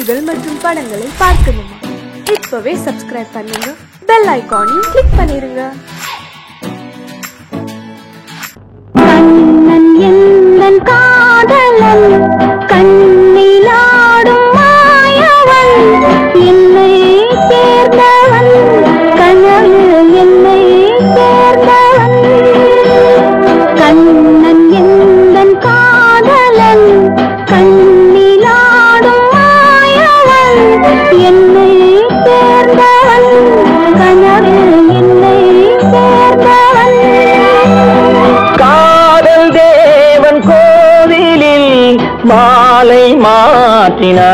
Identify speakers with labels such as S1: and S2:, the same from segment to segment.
S1: நிகழ்ச்சிகள் மற்றும் படங்களை பார்க்கணுமா? இப்பவே சப்ஸ்கிரைப் பண்ணுங்க, பெல் ஐகானையும் கிளிக் பண்ணிருங்க.
S2: கண்ணன் எந்தன் காதலன், கண்ணிலாடும் மாயவன், என்னை சேர்ந்தவன், கனவில் என்னை சேர்ந்தவன். கண்ணன் எந்தன் காதலன், கண்ணிலாடும் மாயவன், என்னை சேர்ந்தவன், கனவில் என்னை சேர்ந்தவன்.
S3: காதல் தேவன் கோவிலில் மாலை மாற்றினாய்.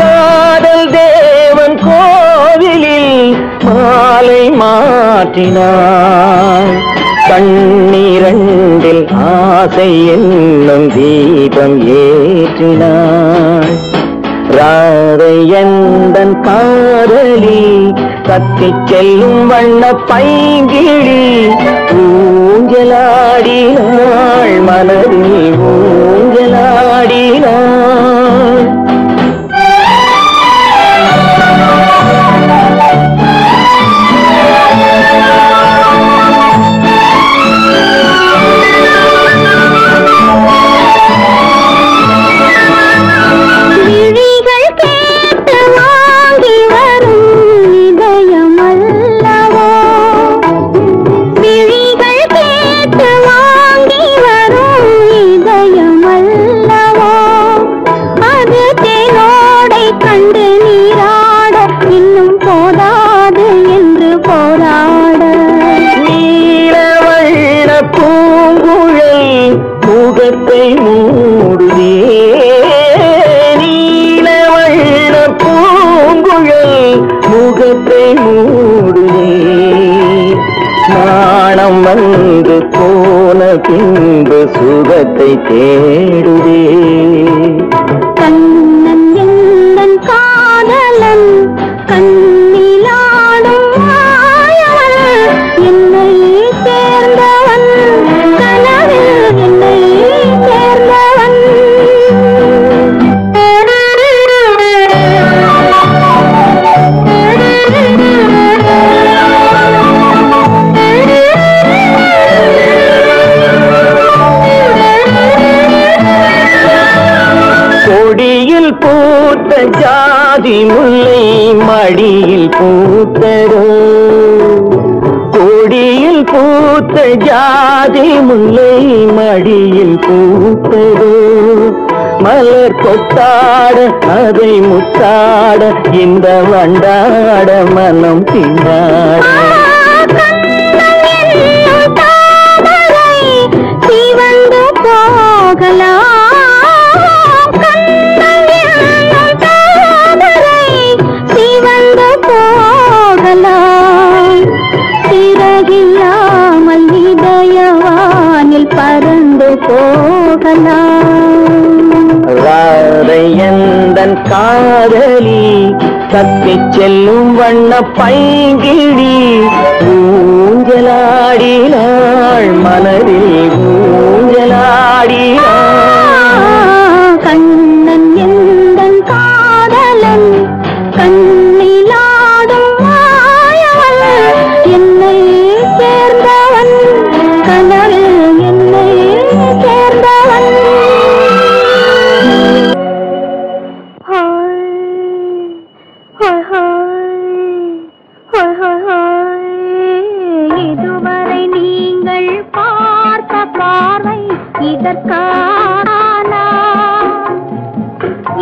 S3: காதல் தேவன் கோவிலில் மாலை மாற்றினாய். கண்ணீரண்டில் ஆசை என்னும் தீபம் ஏற்றினாய். ராதை எந்தன் காதலி, கத்திச் செல்லும் வண்ண பைங்கிழி, ஊஞ்சலாடினாள் மனதில் ஊஞ்சலாடினாள். முகத்தை மூடுதே நீலவண்ண பூங்குழல், முகத்தை மூடுதே. நாணம் வந்து போன பின்பு சுகத்தை தேடுதே.
S2: கண்ணன் எந்தன் காதலன், கண்ணிலாடும் மாயவன், என்னை சேர்ந்தவன், கனவில் என்னை சேர்ந்தவன்.
S3: கொடியில் பூத்த ஜாதி முல்லை மடியில் பூத்ததோ. கொடியில் பூத்த ஜாதி முல்லை மடியில் பூத்ததோ. மலர் கொத்தாட அதை முத்தாட, இந்த வண்டாட மனம் திண்டாட.
S2: சிவந்து போகலாம், சிவந்து போகலாம், சிறகில்லாமல் இதயவானில் பறந்து போகலாம்.
S3: ராதை எந்தன் காதலி, தப்பிச் செல்லும் வண்ண பைங்கிழி, ஊஞ்சலாடினாள் மனதில் ஊஞ்சலாடினாள்.
S2: கண்ணன் எந்தன் காதலன், கண்ணிலாடும் மாயவன், என்னை சேர்ந்தவன், கனவில் என்னை சேர்ந்தவன். இதுவரை நீங்கள் பார்த்த பார்வை இதற்கானா?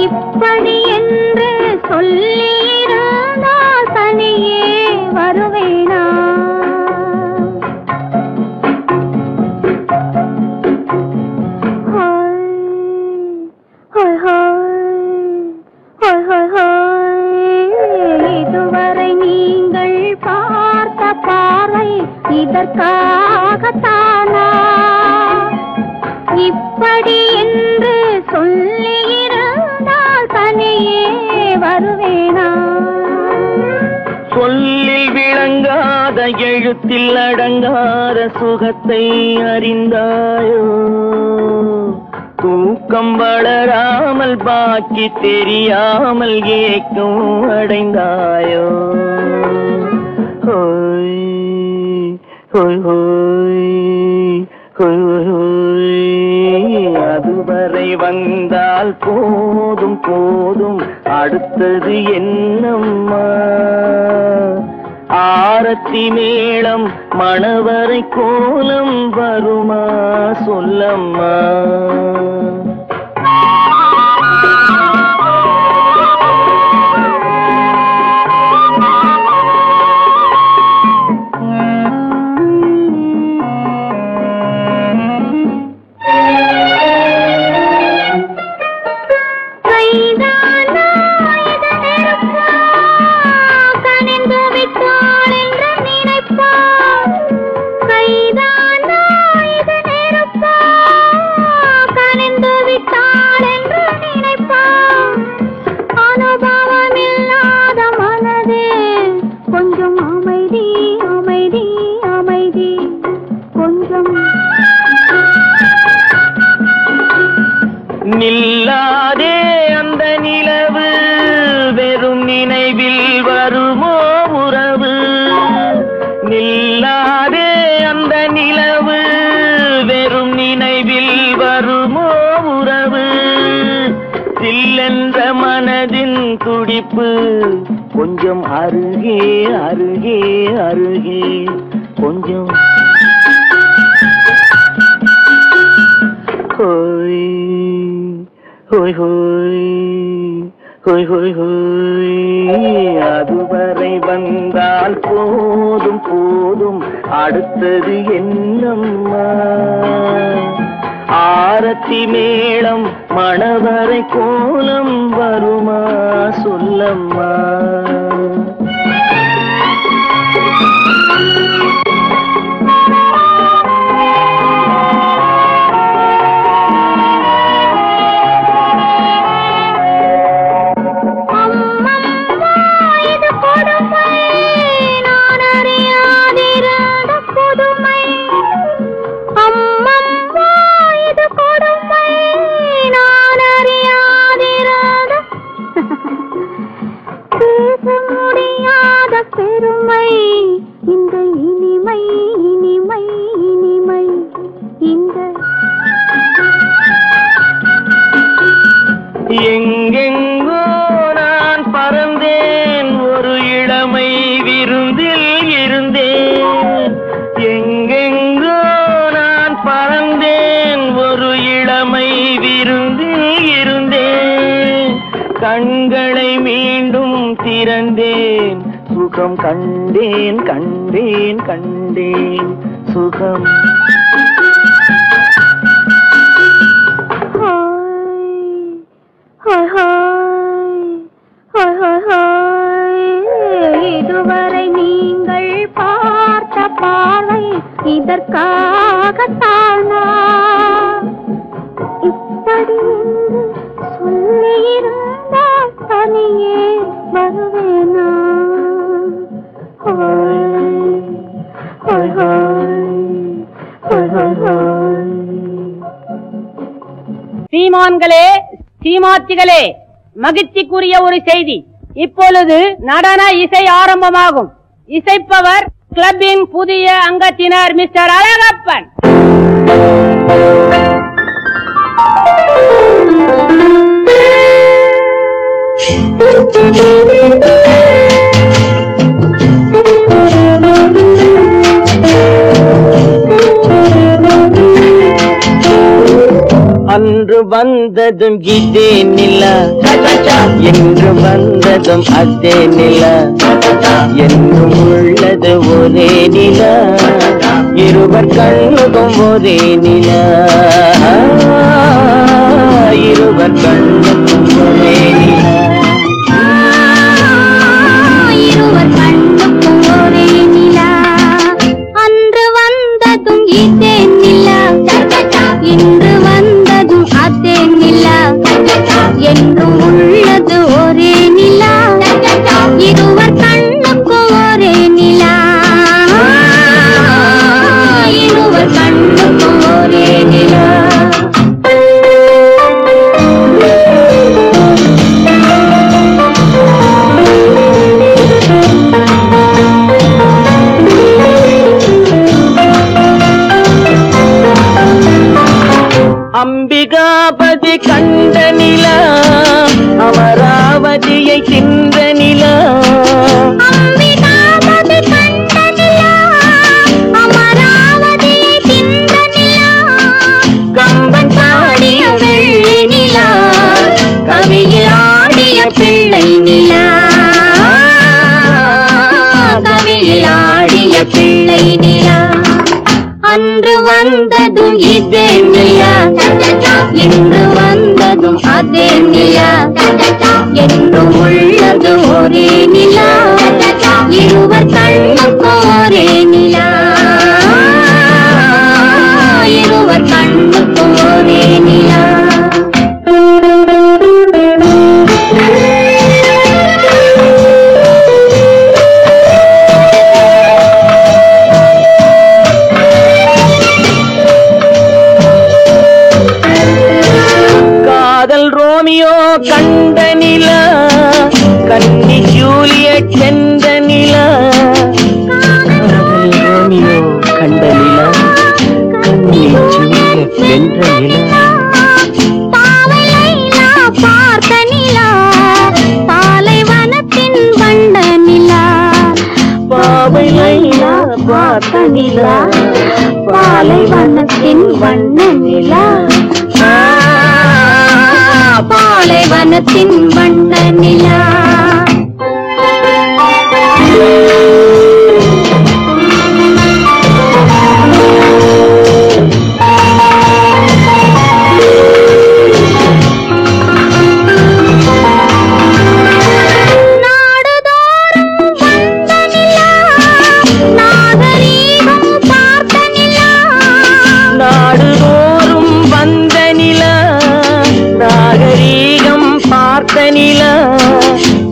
S2: இப்படி என்று சொல்லியிருந்தால் தனியே வருவேனா? இதுவரை நீங்கள் பார்த்த பார்வை இதற்காகத்தானா? இப்படி என்று சொல்லியிருந்தால் தனியே வருவேனா?
S3: சொல்லில் விளங்காத எழுத்தில் அடங்காத சுகத்தை அறிந்தாயோ. தூக்கம் வளராமல் பாக்கி தெரியாமல் ஏக்கம் அடைந்தாயோ ஹோய் ஹோய் ஹோய் ஹோய் ஹோய் அதுவரை வந்தால் போதும் போதும் அடுத்தது என்னம்மா ஆரத்தி மேளம் மணவரை கோலம் வருமா சொல்லம்மா நில்லாதே அந்த நிலவு வெறும் நினைவில் வருமோ உறவு நில்லாதே அந்த நிலவு வெறும் நினைவில் வருமோ உறவு சில்லென்ற மனதின் துடிப்பு கொஞ்சம் அருகே அருகே அருகே கொஞ்சம் ஹோய் ஹோய் ஹோய் ஹோய் ஹோய் ஹோய் அதுவரை வந்தால் போதும் போதும் அடுத்தது என்னம்மா ஆரத்தி மேளம் மணவரை கோலம் வருமா சொல்லம்மா
S2: பெருமை இந்த இனிமை இனிமை இனிமை இந்த
S3: எங்கெங்கோ நான் பறந்தேன் ஒரு இளமை விருந்தில் இருந்தேன் எங்கெங்கோ நான் பறந்தேன் ஒரு இளமை விருந்தில் இருந்தேன் கண்களை மீண்டும் திறந்தேன் சுகம் கண்டேன் கண்டேன் கண்டேன் சுகம்
S2: இதுவரை நீங்கள் பார்த்த பார்வை இதற்காகத்தானா இப்படி சொல்லியிருந்தால் தனியே வருவேனா
S4: சீமான்களே சீமாத்திகளே மகிழ்ச்சிக்குரிய ஒரு செய்தி இப்பொழுது நடன இசை ஆரம்பமாகும் இசைப்பவர் கிளப்பின் புதிய அங்கத்தினர் மிஸ்டர் அழகப்பன்
S3: அன்று வந்ததும் இதே நிலா என்று வந்ததும் அதே நிலா என்றும் உள்ளது ஒரே நிலா இருவர் கண்ணுக்கும் ஒரே நிலா இருவர் கண்ணுக்கும் ஒரே நிலா
S2: இருவர் கண்ணுக்கும் ஒரே நிலா அன்று வந்ததும் இதே நிலா இன்று வந்ததும் அதே நிலா என்றும் உள்ளது ஒரே நிலா இருவர் கண்ணுக்கும் ஒரே நிலா இருவர் கண்ணுக்கும் ஒரே நிலா வந்ததும் இதே நிலா, இன்று வந்ததும் அதே நிலா, என்றும் உள்ளது ஒரே நிலா, இருவர் கண்ணுக்கு ஒரே நிலா, இருவர் கண்ணுக்கு ஒரே நிலா.
S3: ரோமியோ கண்ட நிலா, கன்னி ஜூலியட் சென்ற நிலா, காதல் ரோமியோ கண்ட நிலா, கன்னி ஜூலியட் வென்ற நிலா,
S2: பாவை லைலா பார்த்த நிலா, பாலைவனத்தின் வண்ண நிலா,
S3: பாவை லைலா பார்த்த நிலா,
S2: பாலைவனத்தின் வண்ண நிலா, பாலைவனத்தின் வண்ண நிலா.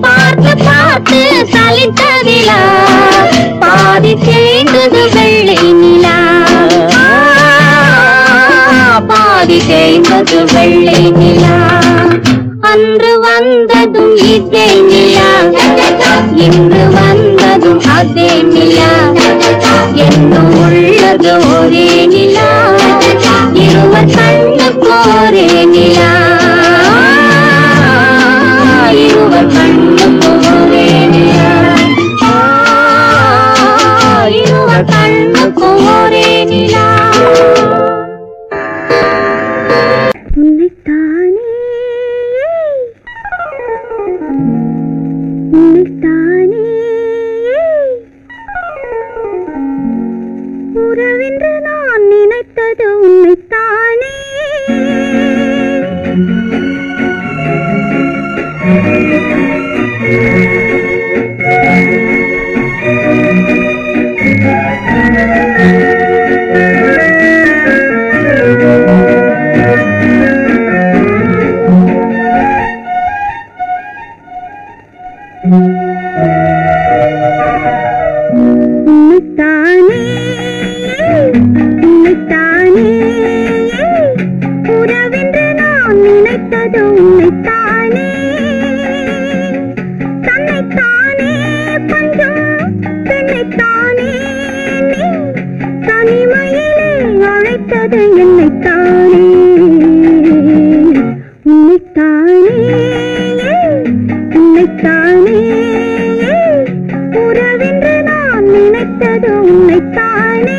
S2: பார்த்து பார்த்து சலித்த நிலா, பாதி தேய்ந்தது வெள்ளை நிலா, பாதி தேய்ந்தது வெள்ளை நிலா, அன்று வந்ததும் இதே நிலா, இன்று வந்ததும் அதே நிலா, என்னும் உள்ளது ஒரே நிலா, இருவர் கண்ணுக்கு ஒரே நிலா, இருவர் கண்ணுக்கு ஒரே நிலா, இருவர் கண்ணுக்கு ஒரே நிலா. உன்னைத்தானே உன்னைத்தானே உறவென்று நான் நினைத்தது உன்னைத்தானே, உன்னைத்தானே உன்னைத்தானே உறவென்று நான் நினைத்தது உன்னைத்தானே, தன்னைத்தானே பஞ்சம் பெண்ணைத்தானே நீ, தனிமையிலே அழைத்தது என்னைத்தானே, உன்னைத்தானே உன்னைத்தானே உறவென்று நான் நினைத்தது உன்னைத்தானே.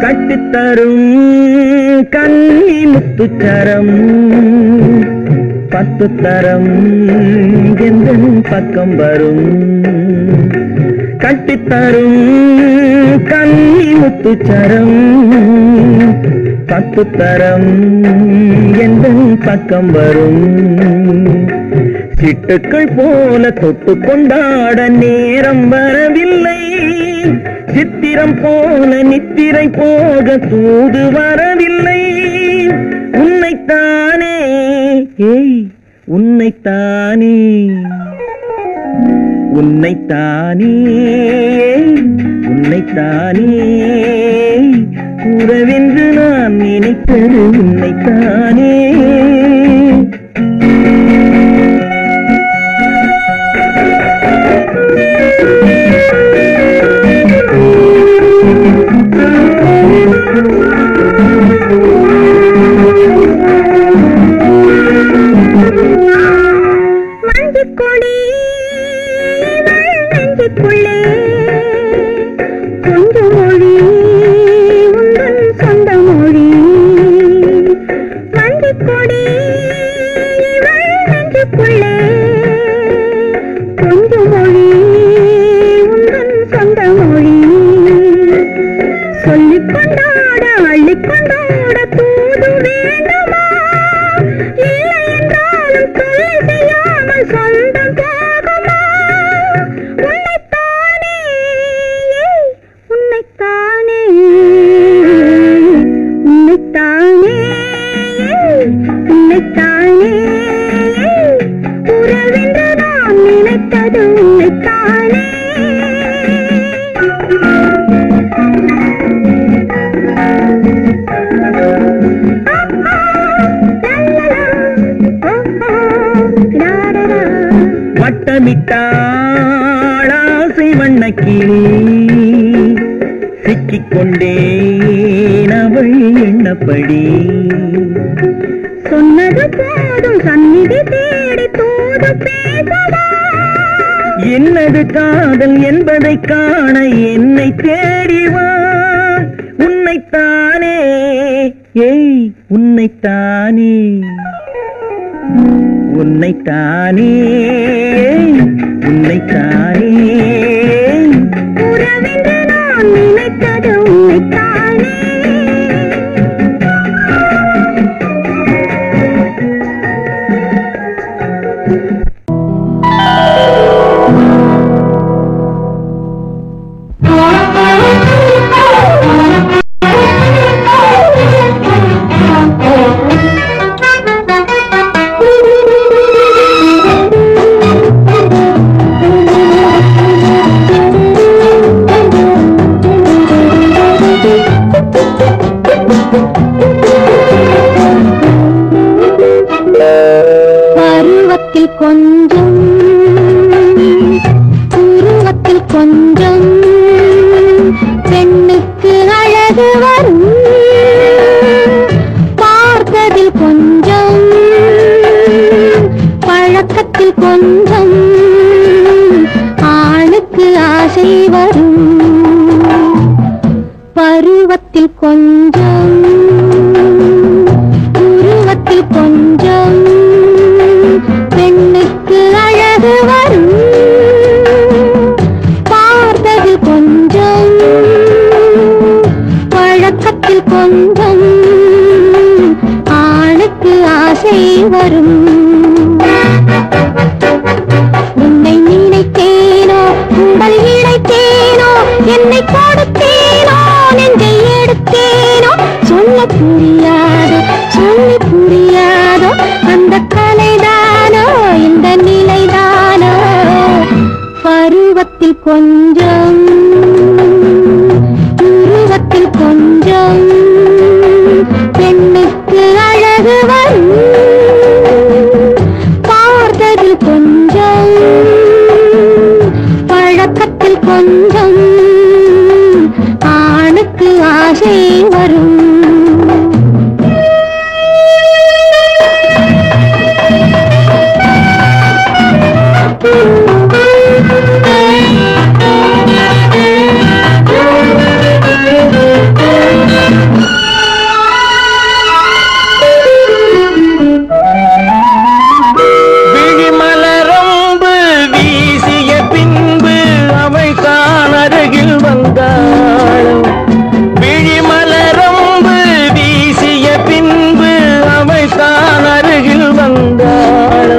S3: கட்டித்தரும் கன்னி முத்துச்சரம், 10 தரம் எந்தன் பக்கம் வரும், கட்டித்தரும் கன்னி முத்துச்சரம், 10 தரம் எந்தன் பக்கம் வரும், சிட்டுக்கள் போல தொட்டு கொண்டாட நேரம் வரவில்லை, சித்திரம் போல நித்திரை போக தூது வரவில்லை, உன்னைத்தானே ஏய் உன்னைத்தானே உன்னைத்தானே உன்னைத்தானே உறவென்று நான் நினைத்தது உன்னைத்தானே.
S2: மஞ்சள் கொடி கொண்டாட அள்ளிக்கொண்டாட தூது வேண்டுமா? இல்லை என்றாலும் தொல்லை செய்யாமல் சொந்தம் போகுமா? உன்னைத்தானே உன்னைத்தானே உன்னைத்தானே உன்னைத்தானே உறவென்று நான் நினைத்தது உன்னைத்தானே.
S3: வட்டமிட்டாள் ஆசை வண்ணக்கிளி சிக்கிக்கொண்டேன் அவள் எண்ணப்படி.
S2: சொன்னது போதும் சந்நிதி தேடி தூது பேசவா?
S3: என்னது காதல் என்பதை காண என்னை தேடிவா. உன்னைத்தானே ஏய் உன்னைத்தானே உன்னைத்தானே உன்னைத்தானே
S2: உறவென்று நான் நினைத்தது உன்னைத்தானே. பருவத்தில் கொஞ்சம் உருவத்தில் கொஞ்சம் பெண்ணுக்கு அழகு வரும். பார்த்ததில் கொஞ்சம் பழக்கத்தில் கொஞ்சம் ஆணுக்கு ஆசை வரும். பருவத்தில் கொஞ்சம் உருவத்தில் கொஞ்சம் பெண்ணுக்கு அழகு வரும். பார்த்ததில் கொஞ்சம் பழக்கத்தில் கொஞ்சம் ஆணுக்கு ஆசை வரும். உன்னை நினைத்தேனோ உடல் இழைத்தேனோ என்னை கொடுத்தேனோ நெஞ்சை எடுத்தேனோ சொல்ல புரியாதோ சொல்லி புரியாதோ அந்த கலைதானோ இந்த நிலைதானோ. பருவத்தில் கொஞ்சம் உருவத்தில் கொஞ்சம் பெண்ணுக்கு அழகு வரும். பார்த்ததில் கொஞ்சம் பழக்கத்தில் கொஞ்சம் ஆணுக்கு ஆசை வரும்.
S3: விழிமலரம்பு வீசிய பின்பு அவள் தான் அருகில் வந்தாள். விழிமலரம்பு வீசிய பின்பு அவள் தான் அருகில் வந்தாள்.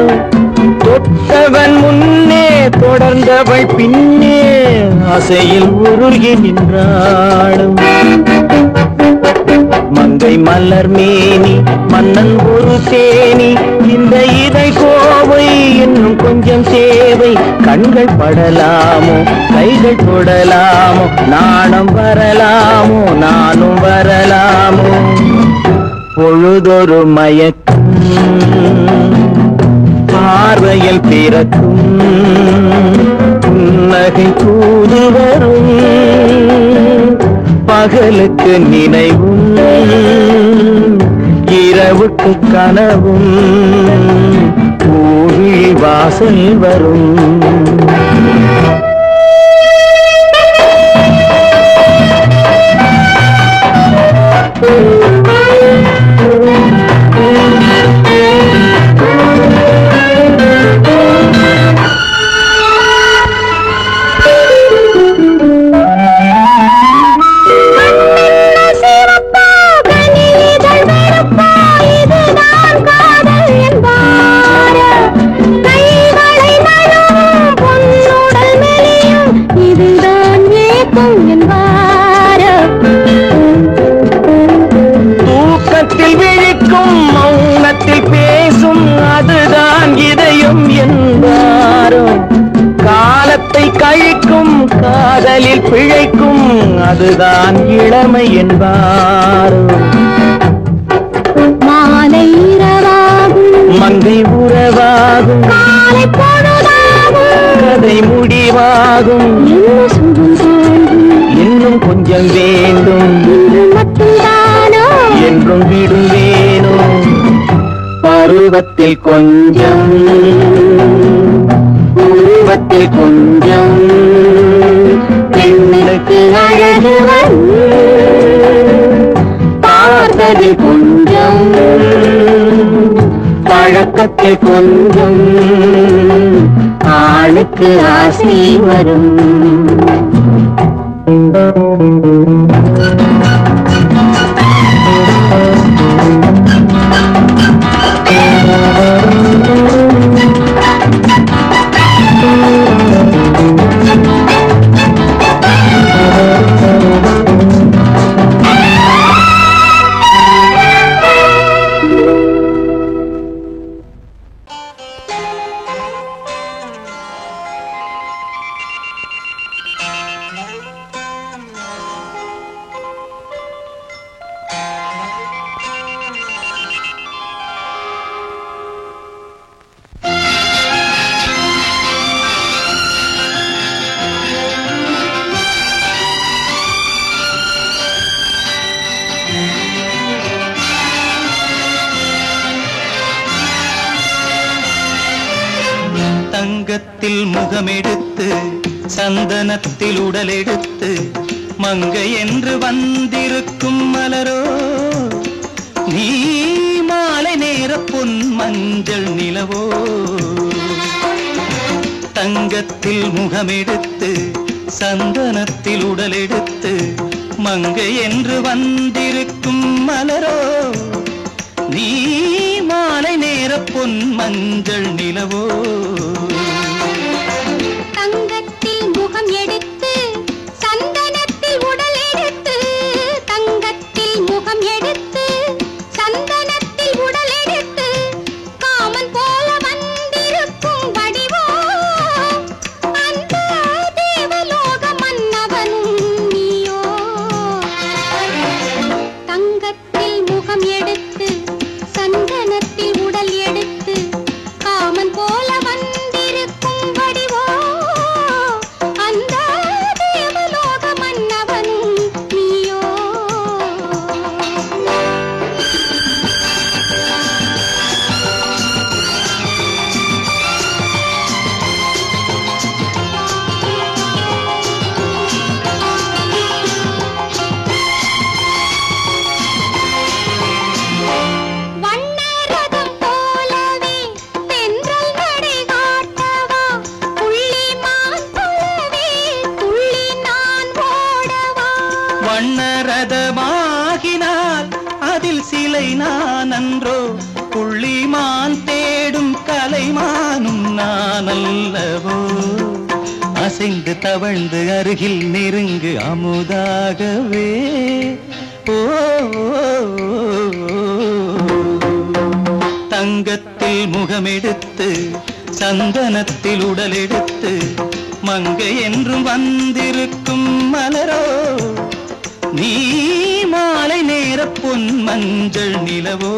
S3: தொட்டவன் முன்னே தொடர்ந்தவள் பின்னே ஆசையில் உருகி நின்றாள். மங்கை மலர் மேனி மன்னன் ஒரு தேனி இந்த இதை கோவை இன்னும் கொஞ்சம் தேவை. கண்கள் படலாமோ கைகள் தொடலாமோ நாணம் வரலாமோ நானும் வரலாமோ. பொழுதொரு மயக்கம் பார்வையில் பிறக்கும் புன்னகை தூது வரும். பகலுக்கு நினைவும் இரவுக்கு கனவும் பூவிழி வாசல் வரும்.
S2: சிவப்பு
S3: பிழைக்கும் அதுதான் இளமை என்பாரோ.
S2: மாலை இரவாகும்
S3: மங்கை உறவாகும்
S2: காலை பொழுதாகும்
S3: கதை முடிவாகும்
S2: என்ன சுகம் தோன்றும்
S3: இன்னும் கொஞ்சம் வேண்டும்
S2: இன்று மட்டும்தானோ
S3: என்றும் விடுவேனோ. பருவத்தில் கொஞ்சம் உருவத்தில் கொஞ்சம் பெண்ணுக்கு அழகு வரும். பார்த்ததில் கொஞ்சம் பழக்கத்தில் கொஞ்சம் ஆளுக்கு ஆசை வரும்.
S5: தங்கத்தில் முகமெடுத்து சந்தனத்தில் உடலெடுத்து மங்கை என்று வந்திருக்கும் மலரோ நீ மாலை நேர பொன் மஞ்சள் நிலவோ. தங்கத்தில் முகமெடுத்து சந்தனத்தில் உடலெடுத்து மங்கை என்று வந்திருக்கும் மலரோ நீ மாலை நேர பொன் மஞ்சள் நிலவோ.
S2: தங்கத்தில் முகம் எடுத்து சந்தனத்தில் உடல் எடுத்து தங்கத்தில் முகம் எடுத்து சந்தனத்தில் உடல் எடுத்து காமன் போல வந்திருக்கும் வடிவோ அந்த தேவலோக மன்னவனும் நீயோ. தங்கத்தில் முகம் எடுத்து சந்தனத்தில் உடல் எடுத்து காமன் போல வந்திருக்கும் வடிவோ அந்த தேவலோக மன்னவனும் நீயோ. வண்ணரதம் போலவே தென்றல் நடை காட்டவா புள்ளிமான் போலவே துள்ளி நான் ஓடவா.
S5: வண்ணரதமாகினால் அதில் சிலை நான் அன்றோ புள்ளிமான் தேடும் கலைமானும் நான் அல்லவோ. அசைந்து தவழ்ந்து அருகில் நெருங்கு அமுதாகவே ஓ. தங்கத்தில் முகமெடுத்து சந்தனத்தில் உடலெடுத்து மங்கை என்றும் வந்திருக்கும் மலரோ நீ மாலை நேர பொன் மஞ்சள் நிலவோ.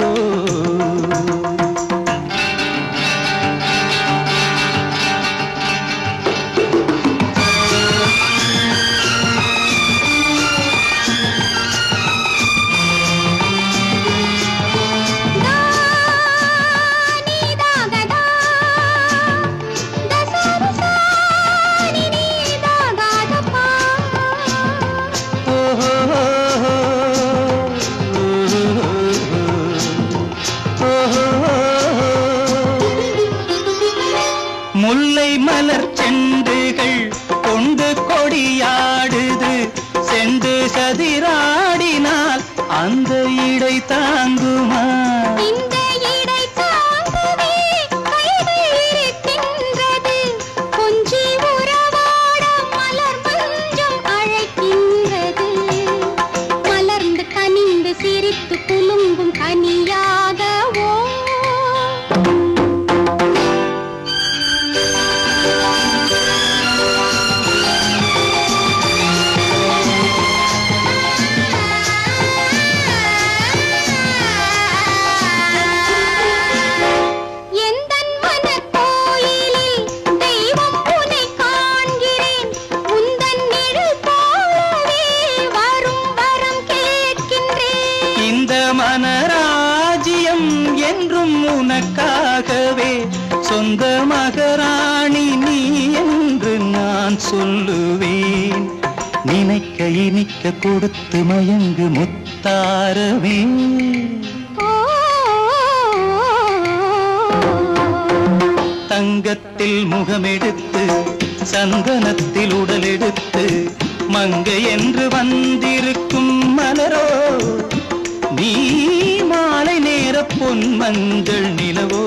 S5: முல்லை மலர் செண்டுகள் கொண்டு கொடியாடுது செண்டு சதிராடினால் அந்த இடை தாங்குமா.
S2: இந்த இடை தாங்குவே கைது இருக்கின்றது கொஞ்சி உறவாட மலர் மஞ்சம் அழைக்கின்றது. மலர்ந்து கனிந்து சிரித்து குலுங்கும் கனியாகவோ
S5: தனராஜ்யம் என்றும் உனக்காகவே சொந்த மகராணி நீ என்று நான் சொல்லுவேன். நினைக்க இனிக்க கொடுத்து மயங்கு முத்தாரவே. தங்கத்தில் முகமெடுத்து சந்தனத்தில் உடலெடுத்து மங்கை என்று வந்திருக்கும் மலரோ நீ மாலை நேர பொன் மஞ்சள் நிலவோ.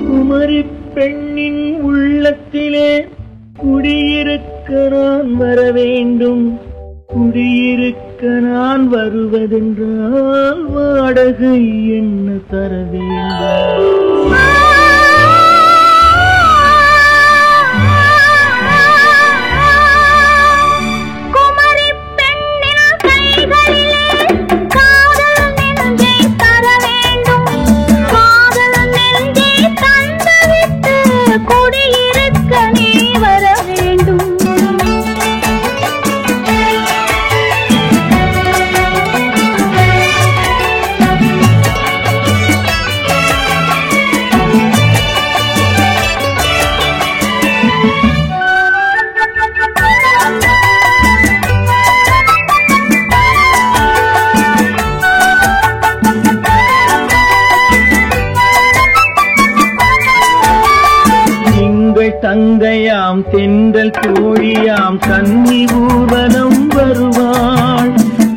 S3: குமரி பெண்ணின் உள்ளத்திலே குடியிருக்க நான் வர வேண்டும். குடியிருக்க நான் வருவதென்றால் வாடகை என்ன தர வேண்டும்? தங்கையாம் தென்றல் தோழியாம் கன்னி ஊர்வலம் வருவாள்.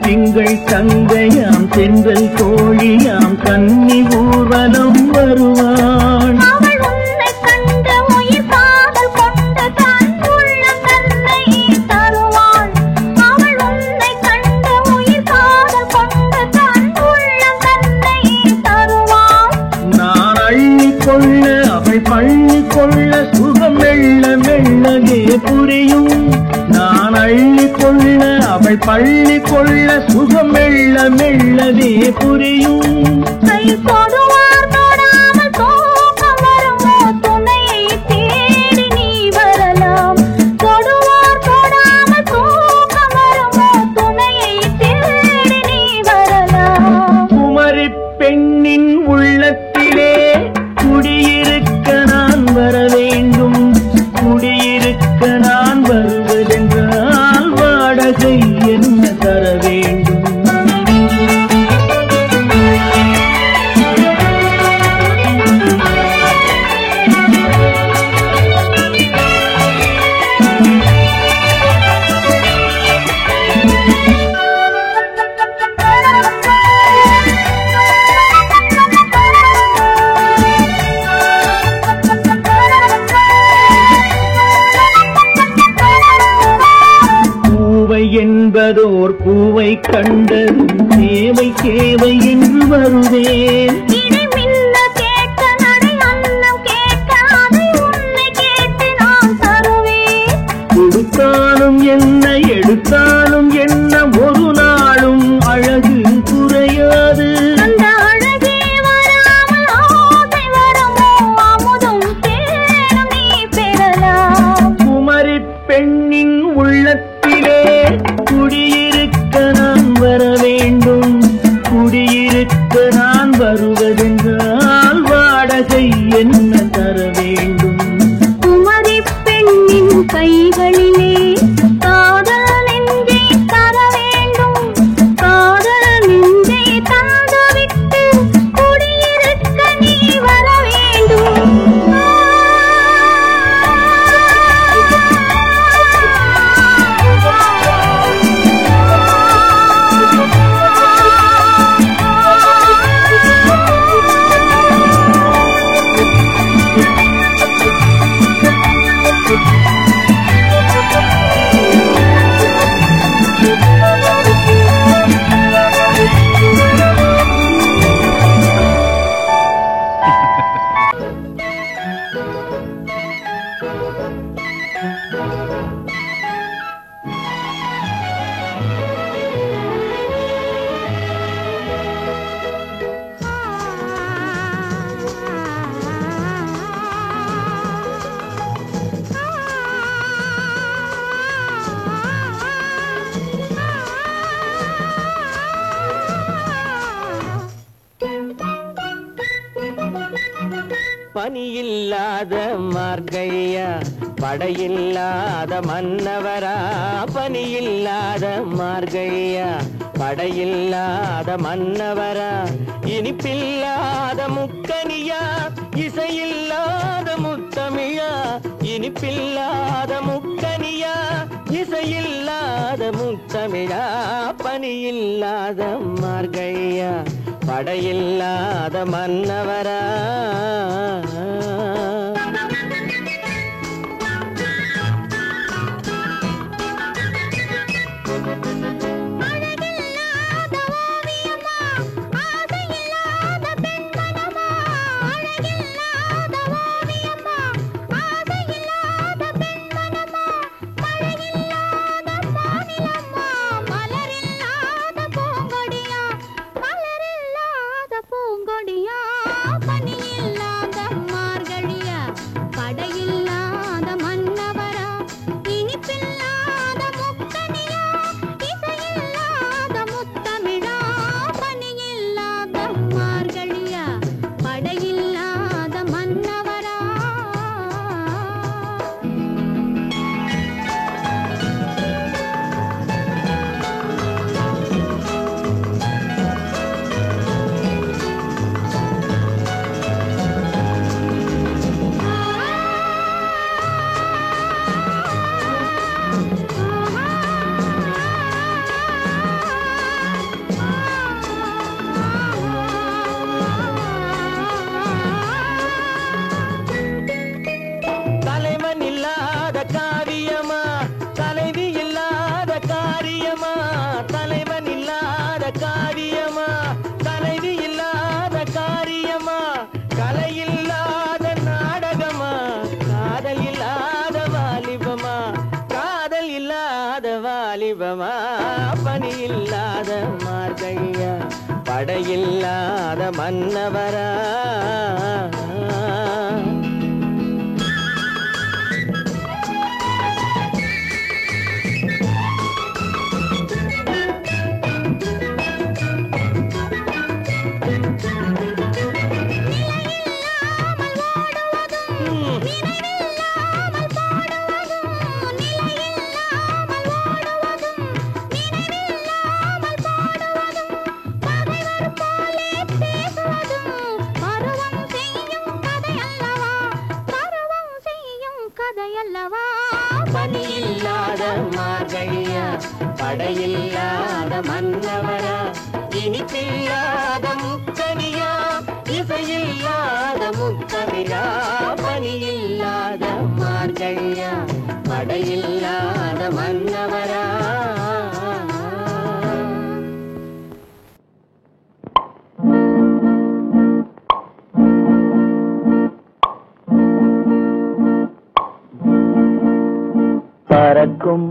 S3: திங்கள் தங்கையாம் தென்றல் தோழியாம் கன்னி ஊர்வலம் வருவாள். நான் அள்ளிக்கொள்ள அவள் பள்ளிக்கொள்ள சுகம் மெல்ல மெல்லவே புரியும். நான் அள்ளிக்கொள்ள அவள் பள்ளிக்கொள்ள சுகம் மெல்ல மெல்லவே புரியும். கை தொடுவார் தொடாமல் தூக்கம் வருமோ துணையை தேடி நீ வரலாம். தொடுவார் தொடாமல் தூக்கம் வருமோ துணையை தேடி நீ வரலாம். குமரி பெண்ணின் உள்ளத்திலே குடியிருக்க நான் வர வேண்டும். குடியிருக்க நான் வருவதென்றால் வாடகை என்ன தர வேண்டும்? என்பதோர் பூவை கண்டது தேவை தேவை என்று வருவேன். கொடுத்தாலும் என்ன எடுத்தாலும் என்ன ஒரு நாளும் அழகு குறையாது. அந்த அழகே வராமல் ஆசை வருமோ அமுதும் தேனும் நீ பெறலாம். குமரி பெண்ணின் உள்ளத்திலே குடியிருக்க நான் வர வேண்டும். குடியிருக்க நான் வருவதென்றால் வாடகை என்ன தர வேண்டும்? குமரி பெண்ணின் கைகளிலே காதல் நெஞ்சை தர வேண்டும். காதல் நெஞ்சை தந்துவிட்டு குடியிருக்க நீ வர வேண்டும். பனியில்லாத மார்கழியா படையில்லாத மன்னவரா பனியில்லாத மார்கழியா படையில்லாத மன்னவரா இனிப்பில்லாத முக்கனியா இசையில்லாத முத்தமிழா இனிப்பில்லாத முக்கனியா இசையில்லாத முத்தமிழா பனியில்லாத மார்கழியா படையில்லாத மன்னவரா பனியில்லாத மார்கழியா படையில்லாத மன்னவரா பனியில்லாத மார்கழியா படையில்லாத மன்னவரா இனிப்பில்லாத முக்கனியா இசையில்லாத முத்தமிழா பனியில்லாத மார்கழியா படையில்லாத மன்னவரா பறக்கும்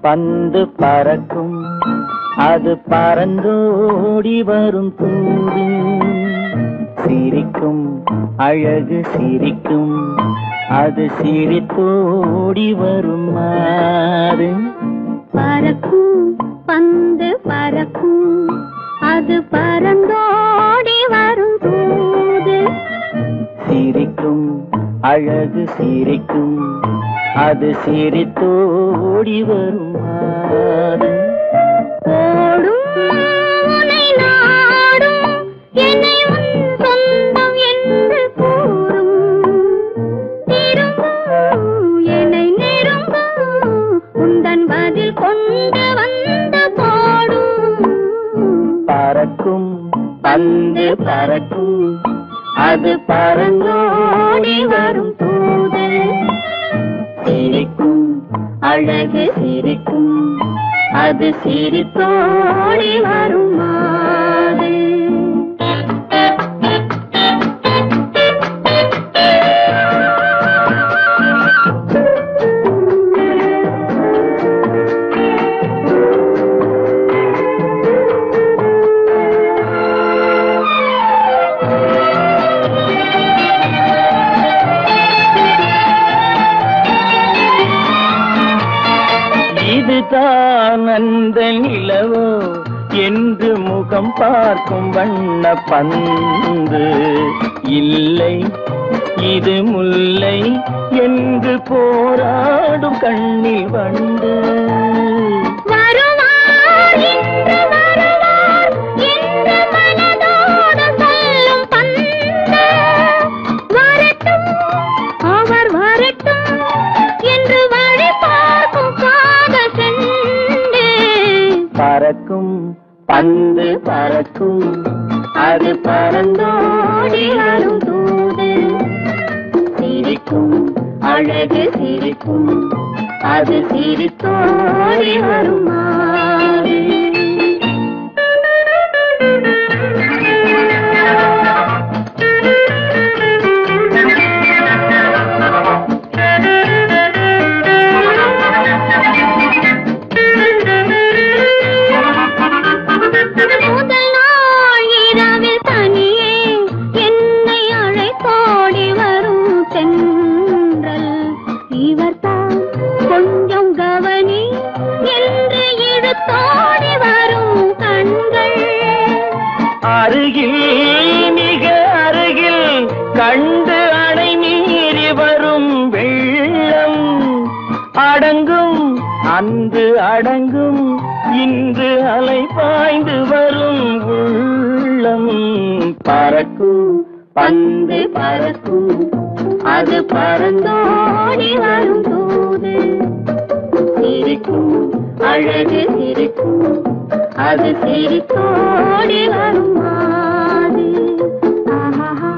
S3: பந்து பறக்கும் அது பறந்தோடி வரும் தூது சிரிக்கும் அழகு சிரிக்கும் அது சிரித்தோடி வரும் மாறு
S2: பறக்கும் பந்து பறக்கும் அது பறந்தோடி வரும் தூது
S3: சிரிக்கும் அழகு சிரிக்கும் அது சிரித்தோடி வரும் மாறு
S2: ஓடும் உன்னை நாடும் என்னை உன் சொந்தம் என்று கூறும் திரும்பும் என்னை நெருங்கும் உந்தன் பதில் கொண்டு வந்து போடும்
S3: பறக்கும் பந்து பறக்கும் அது பறந்தோடி வரும் தூது சிரிக்கும் அழகு சிரிக்கும் அது சிரித்தோடி வரும் மாறு இதுதான் அந்த நிலவோ என்று முகம் பார்க்கும் வண்ண பந்து இல்லை இது முல்லை என்று போராடும் கண்ணில் வண்டு.
S2: வருவார் இன்று வருவார் என்று மனதோடு சொல்லும் பந்து. வரட்டும் அவர் வரட்டும் என்று வழி பார்க்கும் காதல் செண்டு.
S3: பறக்கும் பந்து பறக்கும் அது பறந்தோடி வரும் தூது. சிரிக்கும் அழகு சிரிக்கும் அது சிரித்தோடி வரும் மாறு. முதல் நாள் இரவில் தனியே என்னை அழைத்தோடி வரும் தென்றல். இவர்தான் கொஞ்சம் கவனி என்று இழுத்தோடி வரும் கண்கள். அருகில் மிக அருகில் கண்டு அணை மீறி வரும் வெள்ளம். அடங்கும் அன்று அடங்கும் இன்று அலை பாய்ந்து வரும் உள்ளம். பறக்கும் பந்து பறக்கும் அது பறந்தோடி வரும் தூது. சிரிக்கும் அழகு சிரிக்கும் அது சிரித்தோடி வரும் மாது. ஆஹா ஆஹா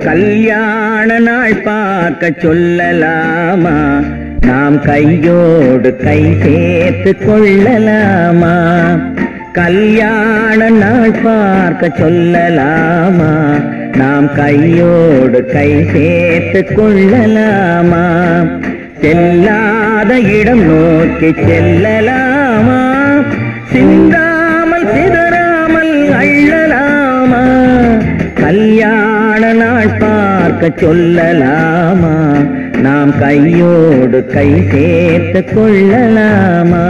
S6: கல்யாண நாள் பார்க்க சொல்லலாமா? நாம் கையோடு கை சேர்த்து கொள்ளலாமா? கல்யாண நாள் பார்க்க சொல்லலாமா? நாம் கையோடு கை சேர்த்து கொள்ளலாமா? செல்லாத இடம் நோக்கி செல்லலாமா? சிந்தாமல் சிதறாமல் அள்ளலாமா? கல்யாண நாள் பார்க்க சொல்லலாமா? நாம் கையோடு கை சேர்த்து கொள்ளலாமா?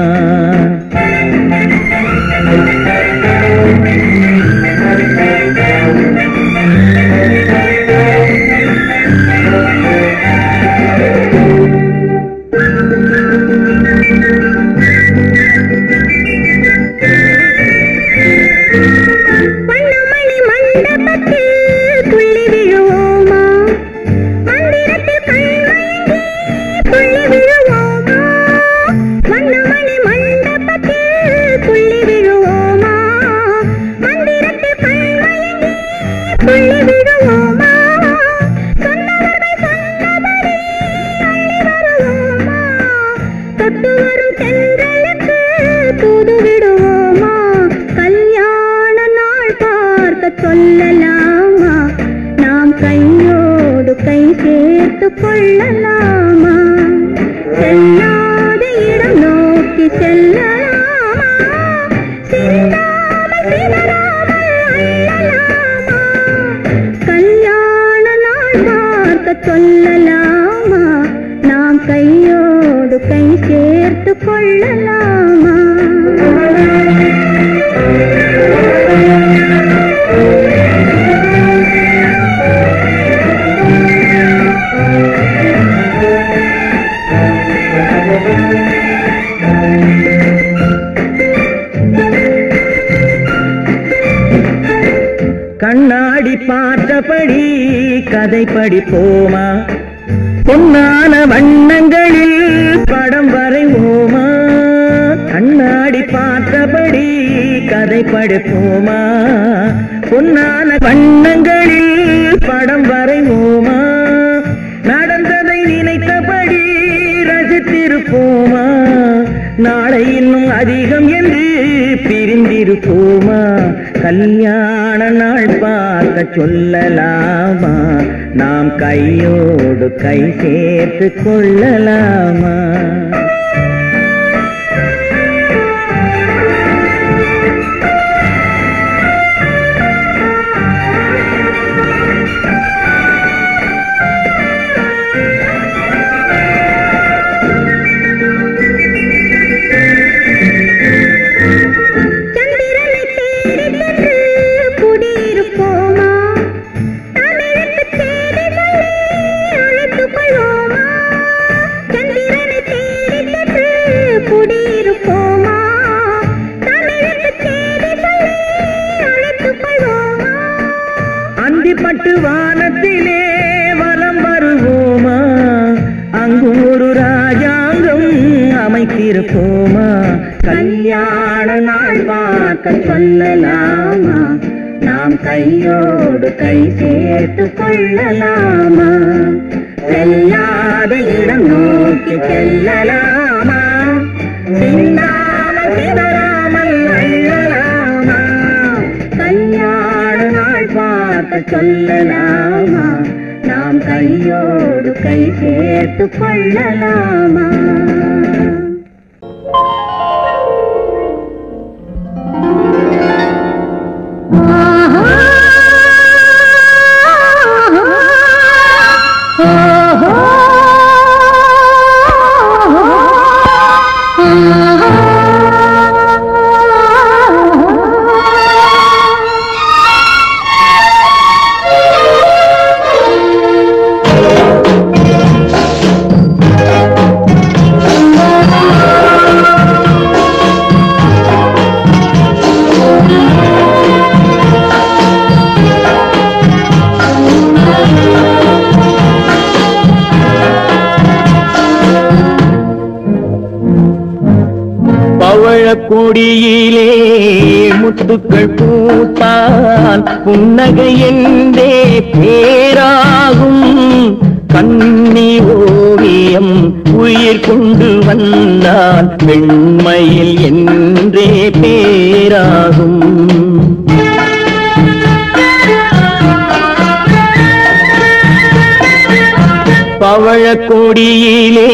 S6: சொல்லலாமா? நாம் கையோடு கை சேர்த்து கொள்ளலாமா? செல்லாத இடம் நோக்கி செல்லலாமா? சிந்தாமல் சிதறாமல் அள்ளலாமா? கல்யாண நாள் பார்க்க சொல்லலாமா? நாம் கையோடு கை சேர்த்து கொள்ளலாமா? கண்ணாடி பார்த்தபடி கதை படிப்போமா? பொன்னான வண்ணங்களில் படம் வரைவோமா? கண்ணாடி பார்த்தபடி கதை படிப்போமா? பொன்னான வண்ணங்களில் படம் வரைவோமா? நடந்ததை நினைத்தபடி ரசித்திருப்போமா? நாளை இன்னும் அதிகம் என்று பிரிந்திருப்போமா? கல்யாண நாள் பார்க்க சொல்லலாமா? நாம் கையோடு கை சேர்த்து கொள்ளலாமா? அந்திப்பட்டு வானத்திலே வலம் வருவோமா? அங்கு ஒரு ராஜாங்கம் அமைத்திருப்போமா? கல்யாண நாள் பார்க்க சொல்லலாமா? நாம் கையோடு கை சேர்த்து கொள்ளலாமா? செல்லாத இடம் நோக்கி செல்லலாமா? சிந்தாமல் சிதறாமல் அள்ளலாமா? கல்யாண நாள் பார்க்க சொல்லலாமா? நாம் கையோடு கை சேர்த்து கொள்ளலாமா? கொடியிலே முத்துக்கள் பூத்தால் புன்னகை என்றே பேராகும். கண்ணி ஓவியம் உயிர் கொண்டு வந்தால் வெண்மையில் என்றே பேராகும். பவழக்கொடியிலே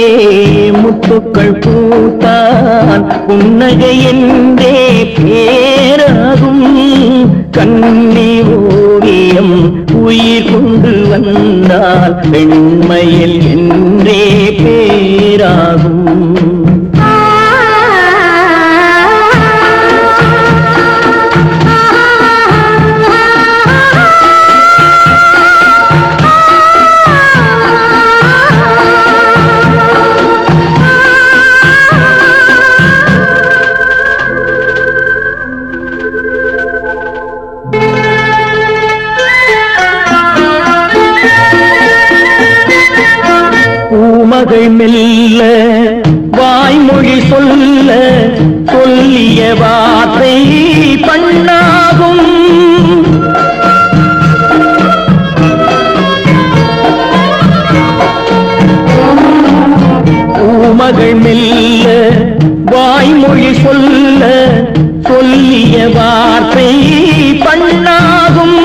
S6: முத்துக்கள் பூத்தான் புன்னகை என்றே பேராகும். கண்ணி ஓவியம் உயிர் கொண்டு வந்தால் வெண்மையில் என்றே பேராகும். பூமகள் மெல்ல வாய்மொழி சொல்ல சொல்லிய வார்த்தை பண்ணாகும். பூமகள் மெல்ல வாய்மொழி சொல்ல சொல்லிய வார்த்தை பண்ணாகும்.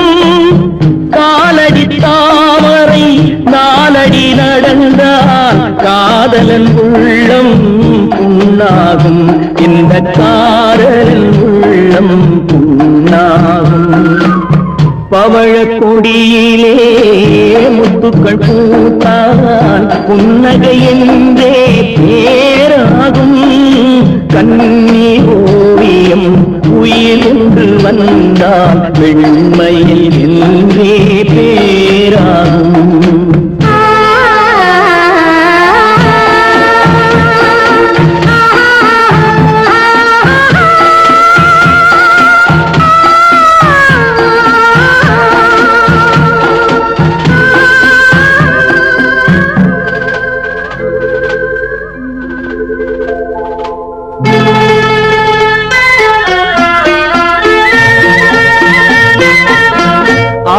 S6: காலடி தாமரை நாலடி நடந்தால் காதலன் உள்ளம் புண்ணாகும். இந்த காதலன் உள்ளம் புண்ணாகும். பவழக்கொடியிலே முத்துக்கள் பூத்தால் புன்னகை என்றே பேராகும். கண்ணி ஓவியம் உயிர் கொண்டு வந்தால் வெண்மையில் என்றே பேராகும்.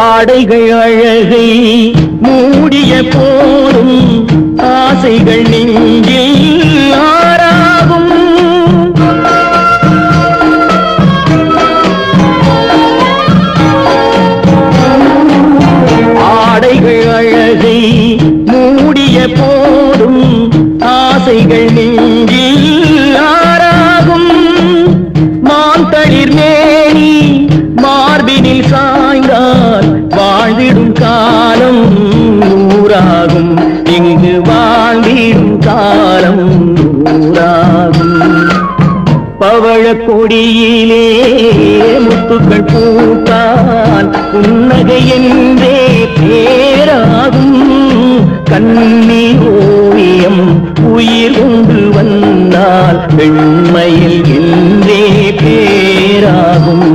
S6: ஆடைகள் அழகை மூடிய போதும் ஆசைகள் நெஞ்சில் ஆறாகும். ஆசைகள் நெஞ்சில் ஆறாகும். மாந்தளிர் மேனி மார்பினில் சாய்ந்தால் வாழ்ந்திடும் காலம் நூறாகும். இங்கு வாழ்ந்திடும் காலம் நூறாகும். பவழ கொடியிலே முத்துக்கள் பூத்தால் புன்னகை என்றே பேராகும். கண்ணி ஓவியம் உயிர் கொண்டு வந்தால் வெண்மையில் என்றே பேராகும்.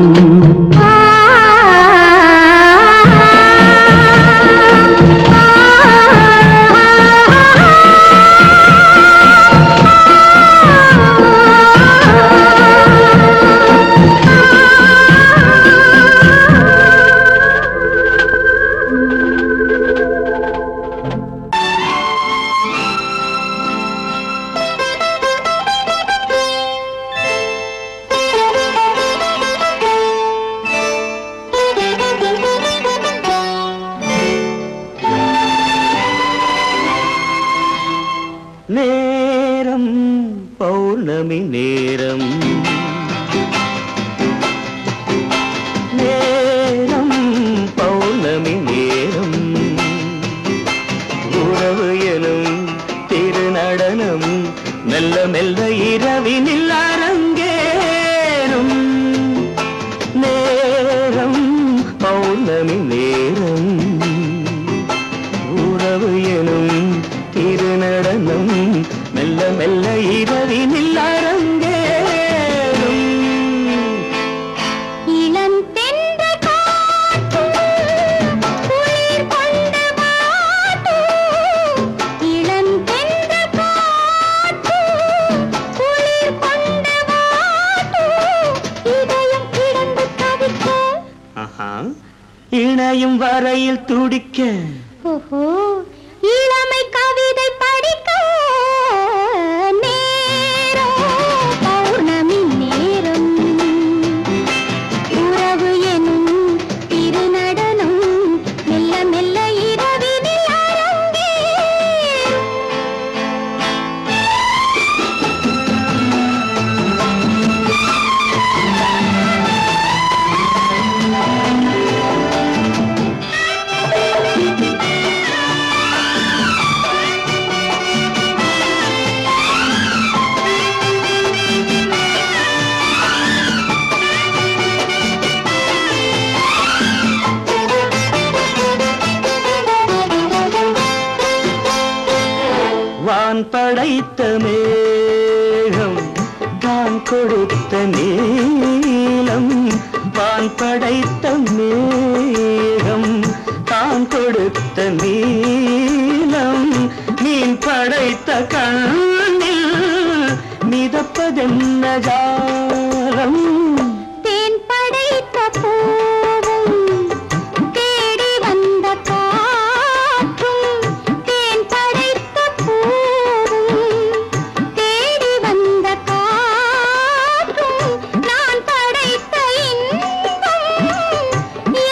S3: நேரம் பௌர்ணமி நேரம், நேரம் பௌர்ணமி நேரம், உறவு எனும் திருநடனம் மெல்ல மெல்ல இரவினில் அரங்கேறும். நேரம் பௌர்ணமி நேரம், உறவு எனும் திருநடனம் மெல்ல மெல்ல இரவினில் அரங்கேறும்.
S2: இளம் தென்ற காற்று குளிர் கொண்டு வாட்டும். இளம் தென்ற காற்று குளிர் கொண்டு வாட்டும். இதயம் கிடந்து தவிக்க,
S3: இணையும் வரையில் துடிக்க,
S2: ஓஹோ இளமை கவிதை படிக்க. நேரம் பௌர்ணமி நேரம், உறவு எனும் திருநடனம் மெல்ல மெல்ல இரவினில் அரங்கேறும்.
S3: வான் படைத்த மேகம் தான் கொடுத்த நீலம். வான் படைத்த மேகம் தான் கொடுத்த நீலம். மீன் படைத்த கண்ணில் மிதப்பதென்ன ஜாலம்.
S2: தேன் படைத்த பூவும் தேடி வந்த காற்றும். தேன் படைத்த பூவும் தேடி வந்த காற்றும். நான் படைத்த இன்பம்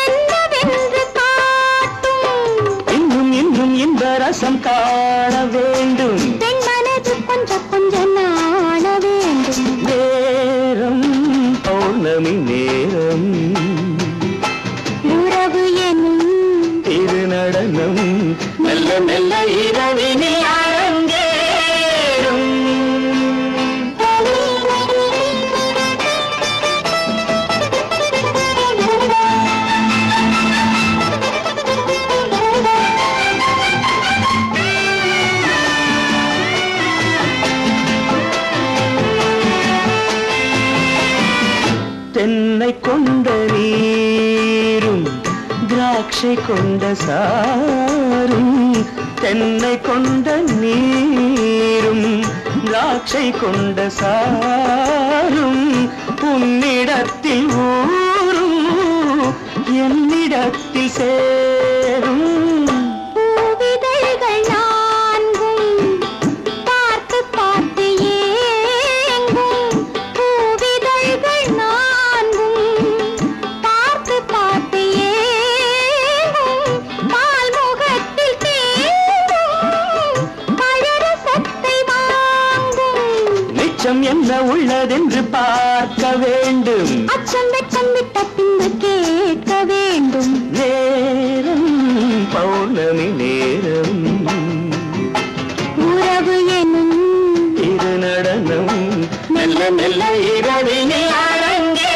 S2: என்னவென்று காட்டும்.
S3: இன்னும் இன்னும் இந்த ரசம் காண வேண்டும்.
S2: பெண் மனது கொஞ்சம் கொஞ்சம் நாண வேண்டும்.
S3: நேரம் பௌர்ணமி நேரம்,
S2: உறவு எனும்
S3: திருநடனம் மெல்ல மெல்ல இரவினில் அரங்கேறும். தென்னை கொண்ட நீரும் திராட்சை கொண்ட சாரும். தென்னை கொண்ட நீரும் திராட்சை கொண்ட சாரும். உன்னிடத்தில் ஊரும் என்னிடத்தில் சேரும்.
S2: பூவிதழ்கள் நான்கும் பார்த்து பார்த்து ஏங்கும். பூவிதழ்கள் நான்கும் பார்த்து பார்த்து ஏங்கும். பால் முகத்தில் தேங்கும் பழரசத்தை வாங்கும்.
S6: அச்சம் என்ன உள்ளதென்று பார்க்க வேண்டும்.
S2: அச்சம் வெட்கம் விட்ட பின்பு கேட்க வேண்டும்.
S6: நேரம் பௌர்ணமி நேரம்,
S2: உறவு எனும்
S6: இது நடனம் மெல்ல மெல்ல இரவினை அரங்கே.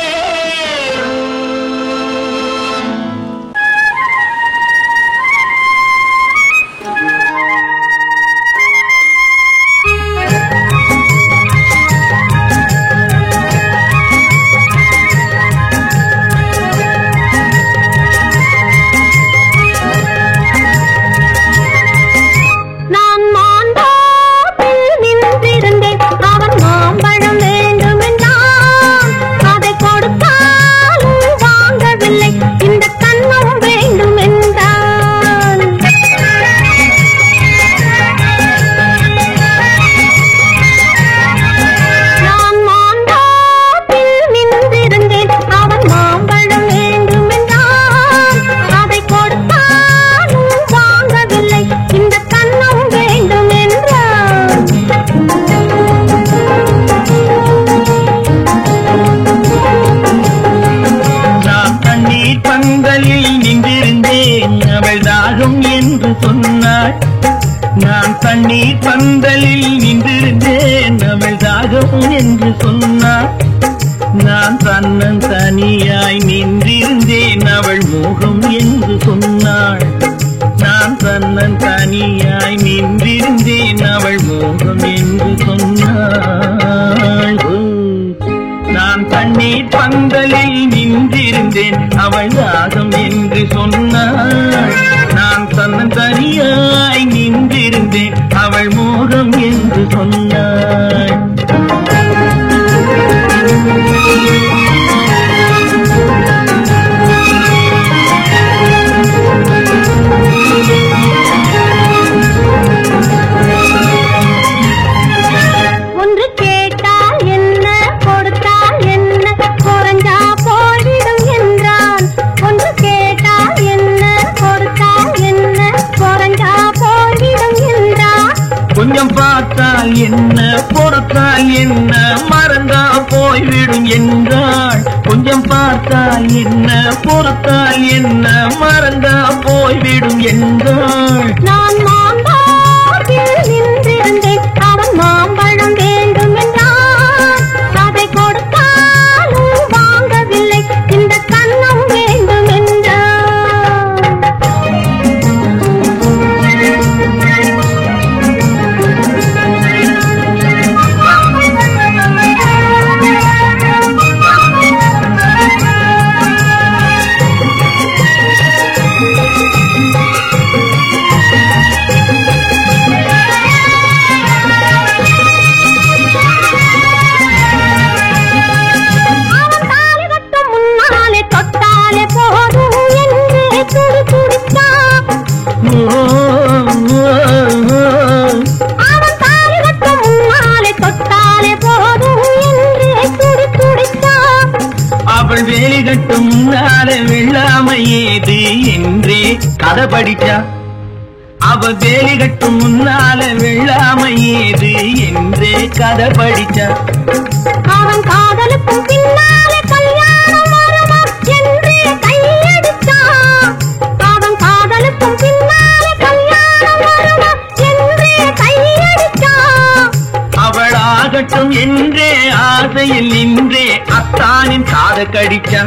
S6: நான் தண்ணீர் பந்தலில் நின்றிருந்தேன் அவள் தாகம் என்று சொன்னாள். நான் தன்னன் தனியாய் நின்றிருந்தேன் அவள் மோகம் என்று சொன்னாள். நான் தன்னன் தனியாய் நின்றிருந்தேன் அவள் மோகம் என்று சொன்னாள். நான் தண்ணீர் பந்தலில் நின்றிருந்தேன் அவள் தாகம் என்று சொன்னாள். நான் தன்னன் தனியாய் நின்றிருந்தேன் அவள் மோகம் என்று சொன்னாள்.
S2: ஒன்று கேட்டால் என்ன கொடுத்தால் என்ன குறைஞ்சா போய்விடும் என்றான். ஒன்று கேட்டால் என்ன கொடுத்தால் என்ன குறைஞ்சா போய்விடும் என்றான்.
S6: கொஞ்சம் பார்த்தால் என்ன பொறுத்தால் என்ன மறந்தா போய்விடும் என்றாள். கொஞ்சம் பார்த்தால் என்ன பொறுத்தால் என்ன மறந்தா போய்விடும் என்றாள்.
S2: நான் மாம்பழத்தில் நின்றிருந்தேன் அவன் மாம்பழம் வேண்டும் என்றான். அதை கொடுத்தாலும் வாங்கவில்லை இந்த கண்ணம் வேண்டும் என்றான்.
S6: அவள் வேலி கட்டும் முன்னால வெள்ளாமை ஏது என்றே கதை படிச்சா. அவள் வேலி கட்டும் முன்னால வெள்ளாமை ஏது என்றே கதை படிச்சா.
S2: அவன் காதலுக்கும் பின்னாலே கல்யாணம் வருமா என்றே கையடித்தான். அவன் காதலுக்கும் பின்னாலே கல்யாணம் வருமா என்றே கையடித்தான்.
S6: அவள் ஆகட்டும் என்றே ஆசையில் நின்றே அத்தானின் காத கடிச்சா.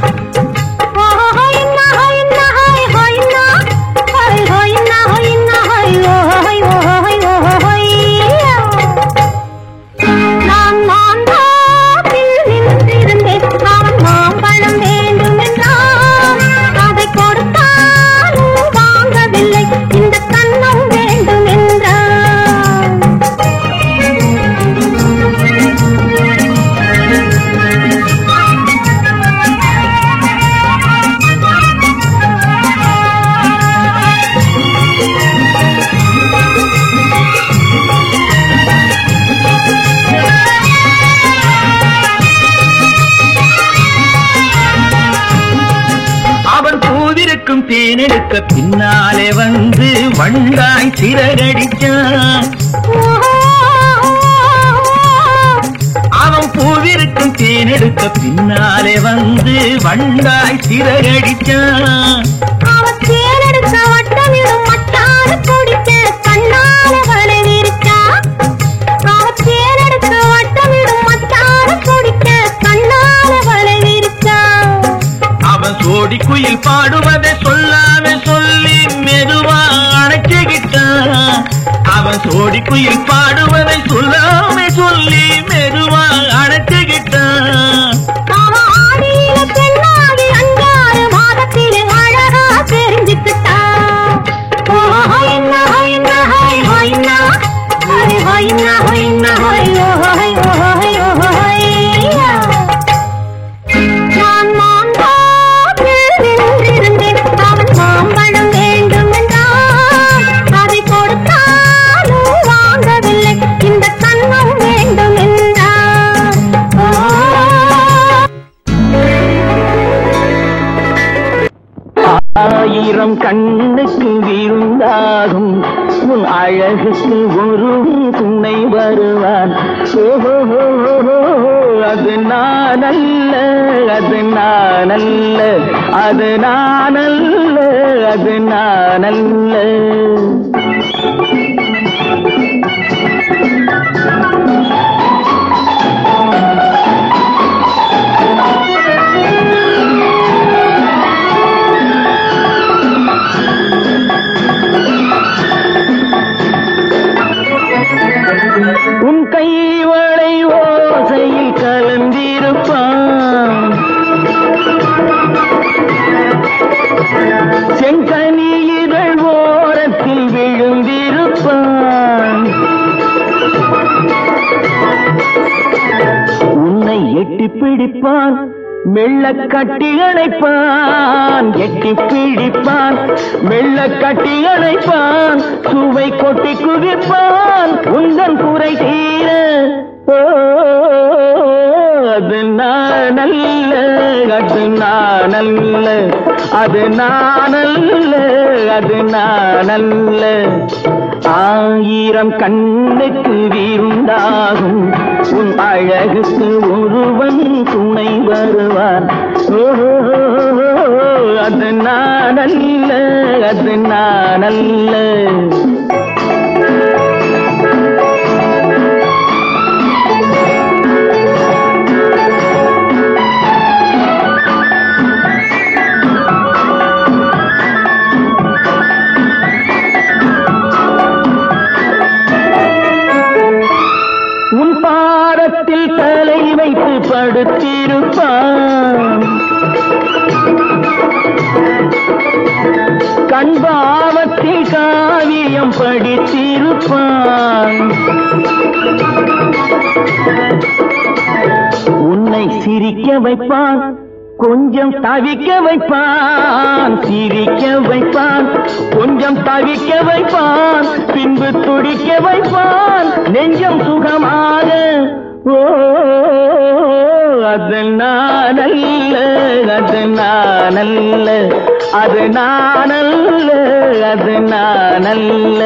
S2: நான் மாம்பழத்தில் நின்றிருந்தேன் அவன் மாம்பழம் வேண்டும் என்றான். அதை கொடுத்தாலும் வாங்கவில்லை இந்த கண்ணம் வேண்டும் என்றான்.
S6: அவன் பூவிருக்கும் தேனெடுக்க பின்னாலே வந்து வண்டாய் சிறகடிச்சான். தேரெடுக்க பின்னாலே வந்து வண்டாய் சிறகடிச்சான்.
S2: அவன் தேரெடுக்க வட்டமிடும் மட்டான குடிக்க கண்ணால வலை விரிச்சா. அவன் தேரெடுக்க வட்டமிடும் மட்டான குடிக்க கண்ணால வலை விரிச்சா.
S6: அவன் சோடி குயில் பாடுவதை சொல்லாம சொல்லி மெதுவா அணைச்சுக்கிட்டான். அவன் சோடி குயில் பாடுவதை சொல்லாம சொல்லி மெதுவா அணைச்சுக்கிட்டான்.
S2: அவன் ஆடியில பெண்ணாகி 5 மாதத்திலே அழகா தெரிஞ்சுக்கிட்டா. நான் மாம்பழத்தில் நின்றிருந்தேன். அவன் மாம்பழம் வேண்டும் என்றான். அதை கொடுத்தாலும் வாங்கவில்லை. இந்த கண்ணம் வேண்டும் என்றான்.
S3: ஆயிரம் கண்ணுக்கு விருந்தாகும் உன் அழகுக்கு ஒரு துணை வருவான். அது நானல்ல, அது நானல்ல, அது நானல்ல, அது நானல்ல. உன் கைவளை ஓசையில் கலந்திருப்பான். செங்கனி இதழ் ஓரத்தில் விழுந்திருப்பான். உன்னை எட்டி பிடிப்பான், மெல்ல கட்டி அணைப்பான். எட்டி பிடிப்பான், மெல்ல கட்டி அணைப்பான். சுவை கொட்டி குவிப்பான் உந்தன் குறை தீர. அது நானல்ல, அது நானல்ல, அது நானல்ல, அது நானல்ல. ஆயிரம் கண்ணுக்கு விருந்தாகும் உன் அழகுக்கு ஒருவன் துணை வருவான். அது நானல்ல, அது நானல்ல. உன் பாதத்தில் தலை வைத்து படுத்திருப்பான். கண்பாவத்தில் காவியம் படித்திருப்பான். உன்னை சிரிக்க வைப்பான், கொஞ்சம் தவிக்க வைப்பான். சிரிக்க வைப்பான், கொஞ்சம் தவிக்க வைப்பான். பின்பு துடிக்க வைப்பான் நெஞ்சம் சுகமாக. அது நானல்ல, அது நானல்ல, அது நானல்ல, அது நானல்ல.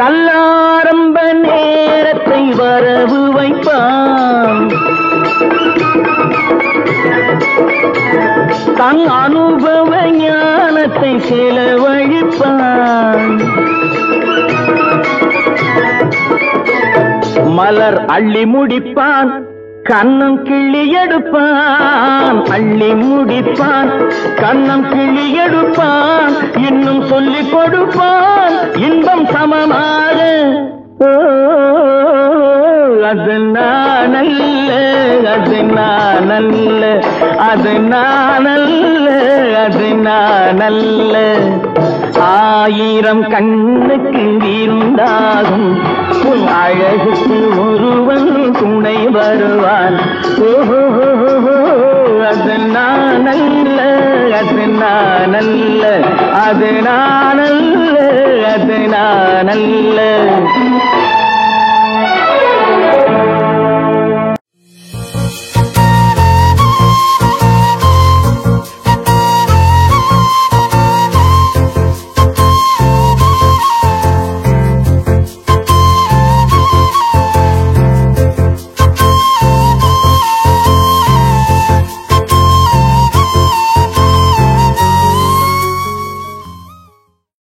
S3: நல்ல ஆரம்ப நேரத்தை வரவு வைப்பான். தன் அனுபவ ஞானத்தை செலவழிப்பான். மலர் அள்ளி முடிப்பான், கண்ணம் கிள்ளி எடுப்பான். அள்ளி முடிப்பான், கண்ணம் கிள்ளி எடுப்பான். இன்னும் சொல்லிக் கொடுப்பான் இன்பம் சமமாக. அது நானல்ல, அது நானல்ல, அது நானல்ல, அது நானல்ல. ஆயிரம் கண்ணுக்கு விருந்தாகும் உன் அழகுக்கு ஒருவன் துணை வருவான். அது நானல்ல, அது நானல்ல, அது நானல்ல.